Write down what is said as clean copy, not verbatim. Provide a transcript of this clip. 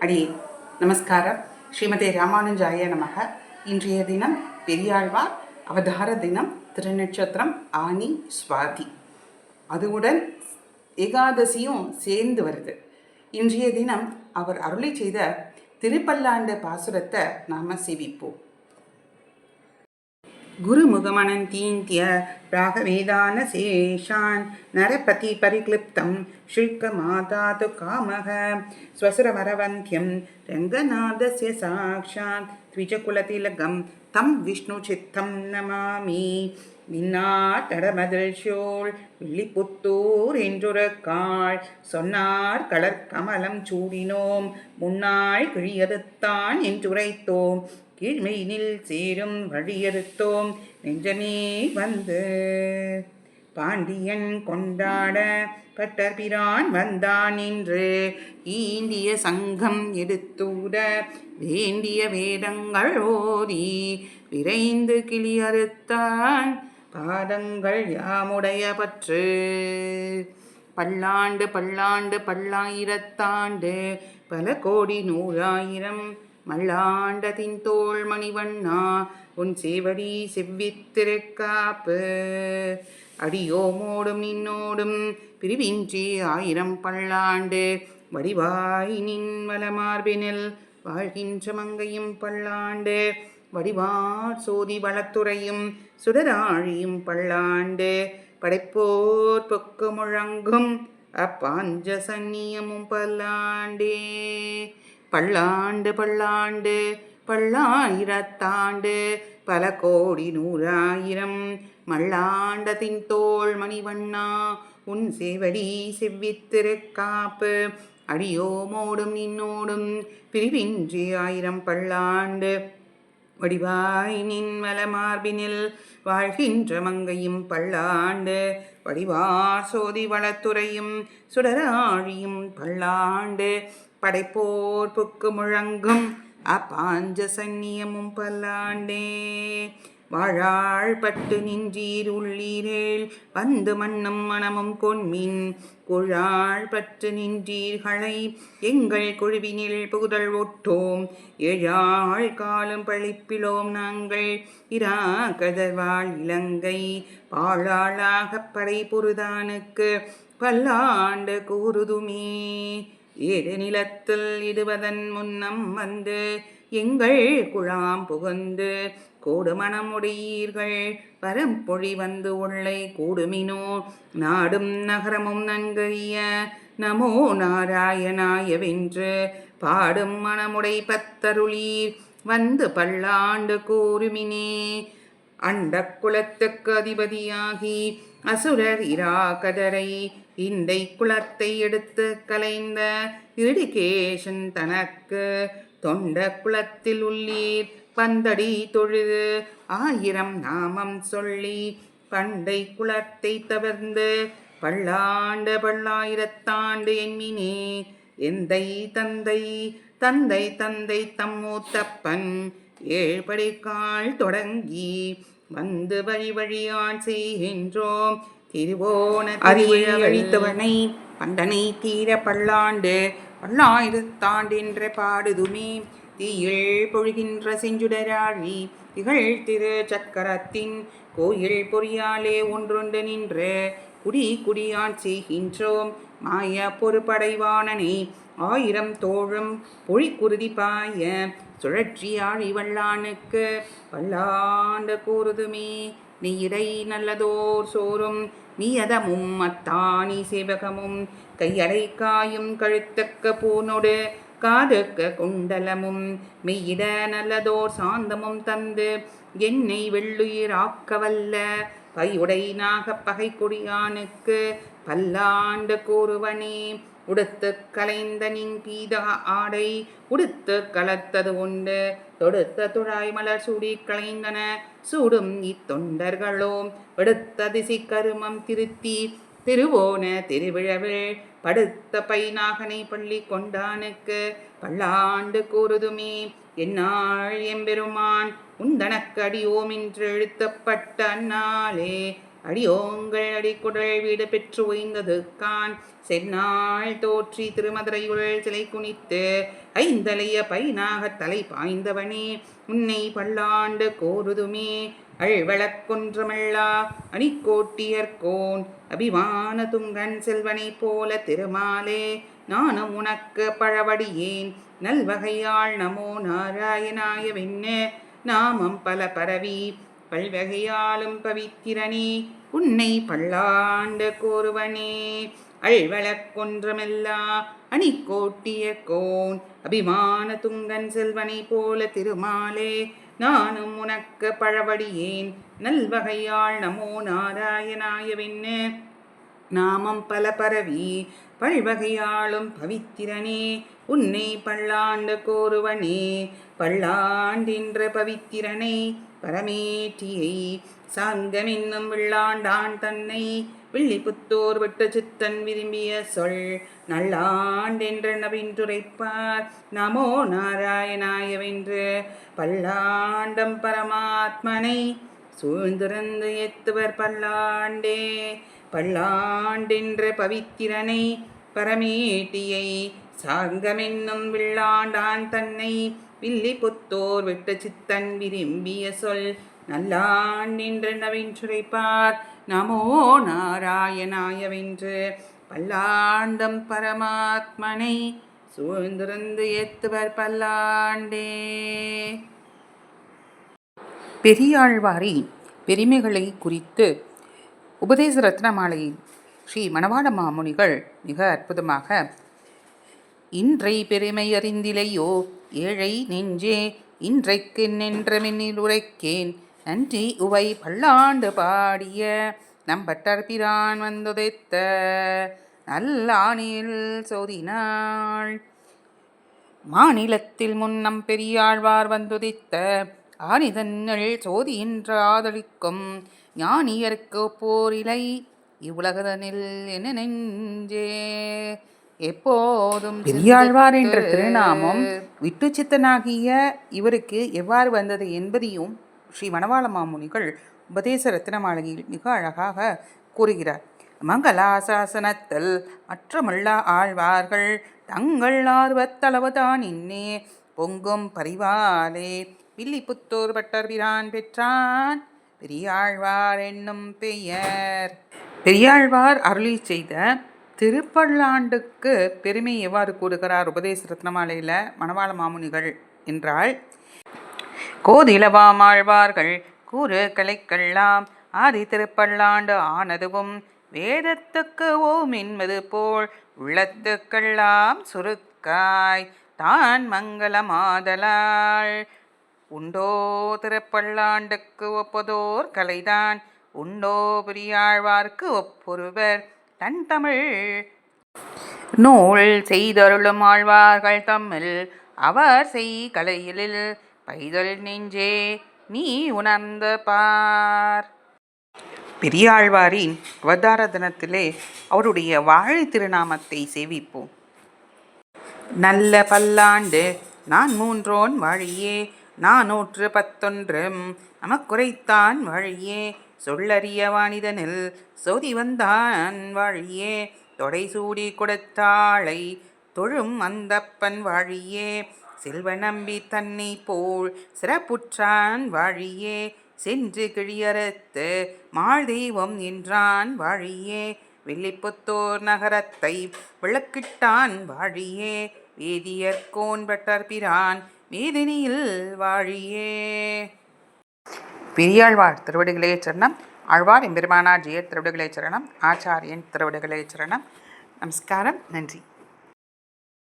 அடியே நமஸ்காரம். ஸ்ரீமதே ராமானுஜாய நமக. இன்றைய தினம் பெரியாழ்வார் அவதார தினம், திருநட்சத்திரம் ஆனி சுவாதி, அதுவுடன் ஏகாதசியும் சேர்ந்து வருது. இன்றைய தினம் அவர் அருளை செய்த திருப்பல்லாண்டு பாசுரத்தை நாம சேவிப்போம். गुरुमुखमनन्तीन्त्य राघवेदानशेषान् नरपति परिक्लिप्तं शुल्कमादातु कामः स्वसुरवरवन्ध्यं रङ्गनाथस्य साक्षात् द्विजकुलतिलकं तं विष्णुचित्तं नमामि. விண்ணாட்டடமதில் சோழ் வில்லிபுத்தூர் என்றுரக்காள் சொன்னார் கலர் கமலம் சூடினோம் முன்னாள் கிழியறுத்தான் என்றுரைத்தோம் கீழ்மையினில் சேரும் வழியறுத்தோம் நெஞ்சமே வந்து. பாண்டியன் கொண்டாட பட்டபிரான் வந்தான் என்று ஈண்டிய சங்கம் எடுத்தூட வேண்டிய வேதங்கள் ஓதி விரைந்து கிளியறுத்தான் பாதங்கள் யாமுடைய பற்று. பல்லாண்டு பல்லாண்டு பல்லாயிரத்தாண்டு பல கோடி நூறாயிரம் மல்லாண்டதின் தோள் மணிவண்ணா உன் சேவடி செவ்வித்திருக்காப்பு. அடியோமோடும் நின்னோடும் பிரிவின்றி ஆயிரம் பல்லாண்டு வடிவாய் நின் வலமார்பினில் வாழ்கின்ற மங்கையும் பல்லாண்டு வடிவார் சோதி வளத்துறையும் சுடராழியும் பல்லாண்டு படைப்போர் பொக்கு முழங்கும் அப்பாஞ்ச சன்னியமும் பல்லாண்டே. பல்லாண்டு பல்லாண்டு பல்லாயிரத்தாண்டு பல கோடி நூறாயிரம் மல்லாண்டத்தின் தோள் மணிவண்ணா உன் சேவடி செவ்வித்திருக்காப்பு. அடியோமோடும் நின்னோடும் பிரிவின்றி ஆயிரம் பல்லாண்டு வடிவாய் நின் வலமார்பினில் வாழ்கின்ற மங்கையும் பல்லாண்டு வடிவார் சோதி வளத்துறையும் சுடராழியும் பல்லாண்டு படைப்போர் புக்கு முழங்கும் அப்பாஞ்ச சன்னியமும் பல்லாண்டே. வாழாள் பட்டு நின்றீர் உள்ளீரேள் வந்து மண்ணும் மனமும் கொன்மின் குழாள் பற்று நின்றீர்களை எங்கள் குழுவினில் புகுதல் ஒட்டோம் ஏழாள் காலம் பழிப்பிலோம் நாங்கள் இரா கதர்வாள் இலங்கை பாழாளாக படை பொருதானுக்கு பல்லாண்டு கூறுதுமே. ஏழு நிலத்தில் இடுவதன் முன்னம் வந்து எங்கள் குழாம் புகுந்து கோடு மனமுடையீர்கள் பரம்பொழி வந்து உள்ளை கூடுமினோ நாடும் நகரமும் நன்கறிய நமோ நாராயணாயவென்று பாடும் மனமுடை பத்தருளீர் வந்து பல்லாண்டு கூறுமினே. அண்ட குலத்துக்கு அதிபதியாகி அசுரர் இரா கதரை இண்டை குலத்தை எடுத்து கலைந்த இடிகேசன் தனக்கு தொண்ட குலத்தில் உள்ளீர் பந்தடி தொழுது ஆயிரம் நாமம் சொல்லி பண்டை குலத்தை தவிர்ந்து பல்லாண்டு பல்லாயிரத்தாண்டு என்மினே. எந்தை தந்தை தந்தை தந்தை தம்மூத்தப்பன் ஏழ்படிக்கால் தொடங்கி வந்து வழி வழியான் செய்கின்றோம் திருவோண அறிவை அழித்தவனை பண்டனை தீர பல்லாண்டு பல்லாயிரத்தாண்டென்ற பாடுதுமே. தீயில் பொழுகின்ற செஞ்சுடராழி திகழ் திரு சக்கரத்தின் கோயில் பொறியாலே ஒன்றொன்று நின்று குடி குடியான் செய்கின்றோம் மாய பொறுப்படைவானனை ஆயிரம் தோழும் பொழிக்குருதி பாய சுழற்றி ஆழி வல்லானுக்கு பல்லாண்டு கூறுதுமே. நீரை நல்லதோர் சோறும் நீயதமும் அத்தானி சேவகமும் கையடை காயும் கழுத்தக்க பூனொடு காதுக்க குண்டலமும் மெய்யிட நல்லதோர் சாந்தமும் தந்து என்னை வெள்ளுயிராக்கவல்ல பையுடை நாக பகை கொடியானுக்கு பல்லாண்டு கூறுவனே. உடுத்து கலைந்த நின் பீத ஆடை உடுத்து கலத்தது உண்டு தொடுத்த துழாய் மலர் சூடி கலைந்தன சூடும் இத்தொண்டர்களோம் எடுத்த திசை கருமம் திருத்தி திருவோண திருவிழவில் படுத்த பைநாகனை பள்ளி கொண்டானுக்கு பல்லாண்டு கூறுதுமே. என்னாள் எம்பெருமான் உந்தனக்கு அடியோம் என்று எழுத்தப்பட்ட அந்நாளே அடியோங்கள் அடிக்குடல் வீடு பெற்று உய்ந்தது கான் செந்நாள் தோற்றி திருமதுரையுள் சிலை குனித்து ஐந்தலைய பைனாகத் தலை பாய்ந்தவனே உன்னை பல்லாண்டு கோருதுமே அழ்வளக்கொன்றமல்லா அணிக்கோட்டியர்கோன் அபிமான துங்கன் செல்வனை போல திருமாலே நானும் உனக்கு பழவடியேன் நல்வகையாள் நமோ நாராயணாய வெண்ண நாமம் பல பரவி பல்வகையாலும் பவித்திரனே உன்னை பல்லாண்டு கோருவனே அழ்வளக்கொன்றமெல்லா அணிக்கோட்டியர்கோன் அபிமான துங்கன் செல்வனை போல திருமாலே நானும் உனக்கு பழவடியேன் நல்வகையாள் நமோ நாராயணாய வெண்ண நாமம் பல பரவி பல்வகையாளும் பவித்திரனே உன்னை பல்லாண்டு கோருவனே பல்லாண்டின்ற பவித்திரனை பரமேட்டியை சாங்கமென்னும் வில்லாண்டான் தன்னை வில்லிபுத்தூர் விட்டு சித்தன் விரும்பிய சொல் நல்லாண்டென்ற நவின்றுரைப்பார் நமோ நாராயணாயவென்று பல்லாண்டம் பரமாத்மனை சூழ்ந்திருந்து எத்துவர் பல்லாண்டே பல்லாண்டென்ற பவித்திரனை பரமேட்டியை சாங்கமென்னும் வில்லாண்டான் தன்னை வில்லிபுத்தூர் விட்டு சித்தன் விரும்பிய சொல் நல்லாண்டென்று நவின்றுரைப்பார் நமோ நாராயணாயவென்று பல்லாண்டம் பரமாத்மனை சூழ்ந்திருந்து ஏத்துவர் பல்லாண்டே. பெரியாழ்வாரின் பெருமைகளை குறித்து உபதேச ரத்னமாலையில் ஸ்ரீ மணவாள மாமுனிகள் மிக அற்புதமாக இன்றை பெருமை அறிந்திலையோ ஏழை நெஞ்சே இன்றைக்கு நின்ற மின்னில் உரைக்கேன் நன்றி உவை பல்லாண்டு பாடிய நம்பட்டர்பிரான் வந்துதைத்த நல்லானில் சோதினாள் மாநிலத்தில் முன்னம் பெரியாழ்வார் வந்துதித்த ஆனிதன்னள் சோதியின்ற ஆதலிக்கும் ஞானியருக்கு போரிலை இவ்வுலகதனில் என்ன நெஞ்சே எப்போதும் பெரியாழ்வார் என்ற திருநாமம் விட்டு சித்தனாகிய இவருக்கு எவ்வாறு வந்தது என்பதையும் ஸ்ரீ மணவாள மாமுனிகள் உபதேச ரத்னமாலையில் மிக அழகாக கூறுகிறார். மங்களாசாசனத்தில் மற்றமுள்ள ஆழ்வார்கள் தங்கள் ஆர்வத்தளவுதான் இன்னே பொங்கும் பரிவாலே வில்லிபுத்தூர் பட்டர்பிரான் பெற்றான் பெரியாழ்வார் என்னும் பெயர். பெரியாழ்வார் அருளி செய்த திருப்பல்லாண்டுக்கு பெருமை எவ்வாறு கூறுகிறார் உபதேச ரத்னமாலையில் மணவாள மாமுனிகள் என்றால், கோதிலவாமாழ்வார்கள் கூறு கலைக்கெல்லாம் ஆதி திருப்பல்லாண்டு ஆனதுவும் வேதத்துக்கு ஓம் என்பது போல் உள்ளத்துக்கெல்லாம் சுருக்காய் தான் மங்களமாதலால் உண்டோ திருப்பல்லாண்டுக்கு ஒப்பதோர் கலைதான் உண்டோ பெரியாழ்வார்க்கு ஒப்பொருவர் தன் தமிழ் நூல் செய்தருளும் ஆழ்வார்கள் தம்மில் அவர் செய் கலையிலில் பைதல் நெஞ்சே நீ உணர்ந்து பார். பெரியாழ்வாரின் அவதார தினத்திலே அவருடைய வாழை திருநாமத்தை சேவிப்போம். நல்ல பல்லாண்டு நான் மூன்றோன் வாழியே 411 நமக்குரைத்தான் வாழியே சொல்லறிய வாணிதனில் சோதி வந்தான் வாழியே தொடை சூடி கொடுத்தாளை தொழும் அந்தப்பன் வாழியே செல்வ நம்பி தன்னை போல் சிறப்புற்றான் வாழியே சென்று கிழியறுத்து மாள் தெய்வம் என்றான் வாழியே வில்லிபுத்தூர் நகரத்தை விளக்கிட்டான் வாழியே வேதியர்கோன் பட்டர்பிரான் வேதினியில் வாழியே. பெரியாழ்வார் திருவடிகளே சரணம். ஆழ்வார் எம்பெருமானார் ஜெயர் திருவடிகளே சரணம். ஆச்சாரியன் திருவடிகளே சரணம். நமஸ்காரம். நன்றி.